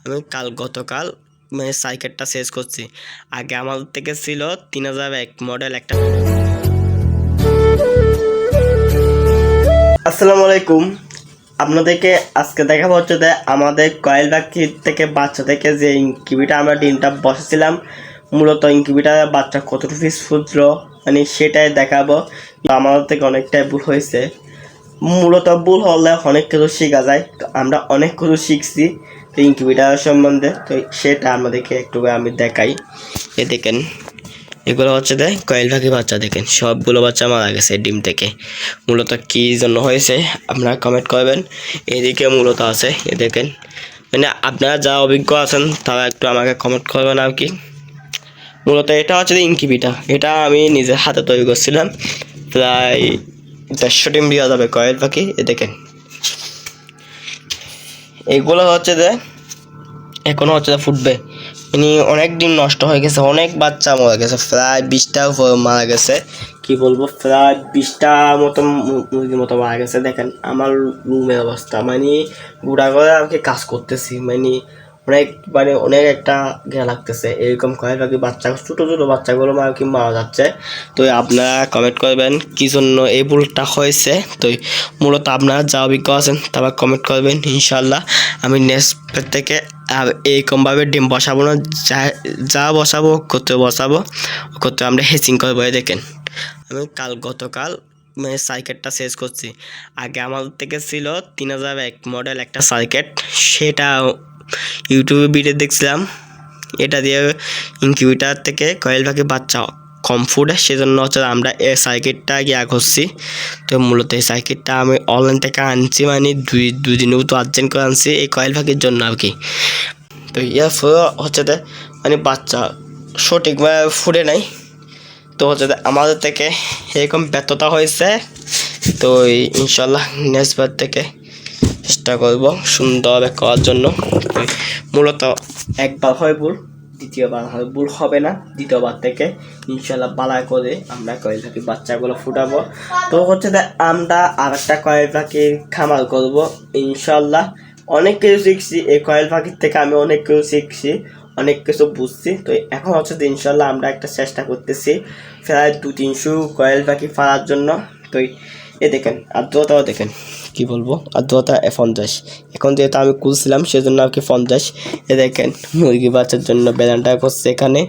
আমি গতকাল মানে সাইকেলটা চেঞ্জ করছি। আগে আমার থেকে ছিল 3001 মডেল একটা। আসসালামু আলাইকুম, আপনাদেরকে আজকে দেখাবো হচ্ছে যে আমাদের কয়েল পাখি থেকে বাচ্চা থেকে যে ইনকিউবেটার আমরা ডিমটা বসেছিলাম, মূলত ইনকিউবেটারের বাচ্চা কতটুকু পিস ফুটলো মানে সেটাই দেখাবো। আমাদের থেকে অনেকটাই ভুল হয়েছে, মূলত ভুল হলে অনেক কিছু শেখা যায়। তো আমরা অনেক কিছু শিখছি তো ইনকিউবেটার সম্বন্ধে, তো সেটা আমাদেরকে একটু আমি দেখাই। এ দেখেন, এগুলো হচ্ছে কয়েল পাখি বাচ্চা। দেখেন সবগুলো বাচ্চা মারা গেছে ডিম থেকে। মূলত কী জন্য হয়েছে আপনারা কমেন্ট করবেন। এদিকে মূলত আছে, এ দেখেন, মানে আপনারা যা অভিজ্ঞ আছেন তারা একটু আমাকে কমেন্ট করবেন আর কি। মূলত এটা হচ্ছে ইনকিউবেটার, এটা আমি নিজের হাতে তৈরি করছিলাম। প্রায় 150 ডিম দেওয়া যাবে কয়েল পাখি। এ দেখেন, এগুলো হচ্ছে এখনো হচ্ছে ফুটবে। মানে অনেক ডিম নষ্ট হয়ে গেছে, অনেক বাচ্চা মারা গেছে, প্রায় 20টা মারা গেছে। কি বলবো, প্রায় 20টা মতো মুরগির মতো মারা গেছে। দেখেন আমার রুমের অবস্থা, মানে গুড়া করে আর কি কাজ করতেছি, অনেক একটা ঘেরা লাগতেছে। এরকম কয়েক পাখি বাচ্চা, ছোটো ছোটো বাচ্চাগুলো আর কি মারা যাচ্ছে। তো আপনারা কমেন্ট করবেন কী জন্য এই ভুলটা হয়েছে। তো মূলত আপনারা যা অভিজ্ঞ আছেন তারা কমেন্ট করবেন। ইনশাল্লাহ আমি নেক্সট থেকে আর এইরকমভাবে ডিম বসাবো না। যা বসাবো করতে আমরা হেচিং করবো। দেখেন আমি গতকাল মানে সাইকেলটা চেঞ্জ করছি। আগে আমার থেকে ছিল 3001 মডেল একটা সাইকেল, সেটা ইউটিউবে ভিডিও দেখছিলাম। এটা দিয়ে ইনকিউবেটার থেকে কয়েল পাখি বাচ্চা কম ফুটে, সেজন্য হচ্ছে আমরা এই সাইকেলটা গিয়া করছি। তো মূলত এই সাইকেলটা আমি অনলাইন থেকে আনছি, মানে দুই দিনের মতো আর্জেন্ট করে আনছি এই কয়েল পাখির জন্য আর কি। তো ইয়ার ফলে হচ্ছে মানে বাচ্চা সঠিকভাবে ফুটে নাই। তো হচ্ছে আমাদের থেকে এরকম ব্যর্থতা হয়েছে। তো ইনশাল্লাহ নেক্সট বার থেকে চেষ্টা করব সুন্দরভাবে করার জন্য। মূলত একবার হয় ভুল, দ্বিতীয়বার হয় ভুল হবে না। দ্বিতীয়বার থেকে ইনশাল্লাহ বালা করে আমরা কয়েল পাখির বাচ্চাগুলো ফুটাবো। তো হচ্ছে আমরা আর একটা কয়েল পাখির খামার করবো ইনশাল্লাহ। অনেক কিছু শিখছি এই কয়েল পাখির থেকে, আমি অনেক কিছু শিখছি, অনেক কিছু বুঝছি। তো এখন হচ্ছে ইনশাল্লাহ আমরা একটা চেষ্টা করতেছি প্রায় 200-300 কয়েল পাখি ফাড়ার জন্য। তো এ দেখেন আর্দ্রতাও দেখেন, কি বলবো, আর্দ্রতা 50। এখন যেহেতু আমি খুলছিলাম সেজন্য আর কি 50। এ দেখেন মুরগি বাচ্চার জন্য বেলানটা করছে এখানে,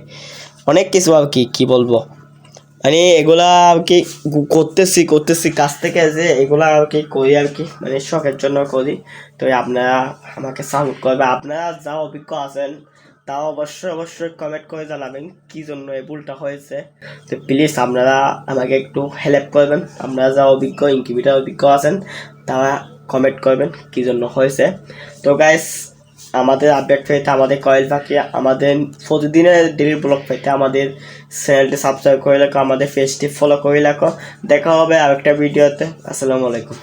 অনেক কিছু আর কি বলবো, মানে এগুলা আর কি করতেছি কাছ থেকে, যে এগুলা আর কি করি আর কি, মানে শখের জন্য করি। তো আপনারা আমাকে সাপোর্ট করবে, আপনারা যা অভিজ্ঞ আছেন তাও অবশ্যই কমেন্ট করে জানাবেন কী জন্য এই ভুলটা হয়েছে। তো প্লিজ আপনারা আমাকে একটু হেল্প করবেন। আপনারা যা ইনকিউবেটার অভিজ্ঞ আছেন তারা কমেন্ট করবেন কী জন্য হয়েছে। তো গাইস, আমাদের আপডেট পেতে, আমাদের কয়েল পাখি, আমাদের প্রতিদিনের ডেলি ব্লগ পেতে আমাদের চ্যানেলটি সাবস্ক্রাইব করে রাখো, আমাদের পেজটি ফলো করে রাখো। দেখা হবে আরেকটা ভিডিওতে। আসসালামু আলাইকুম।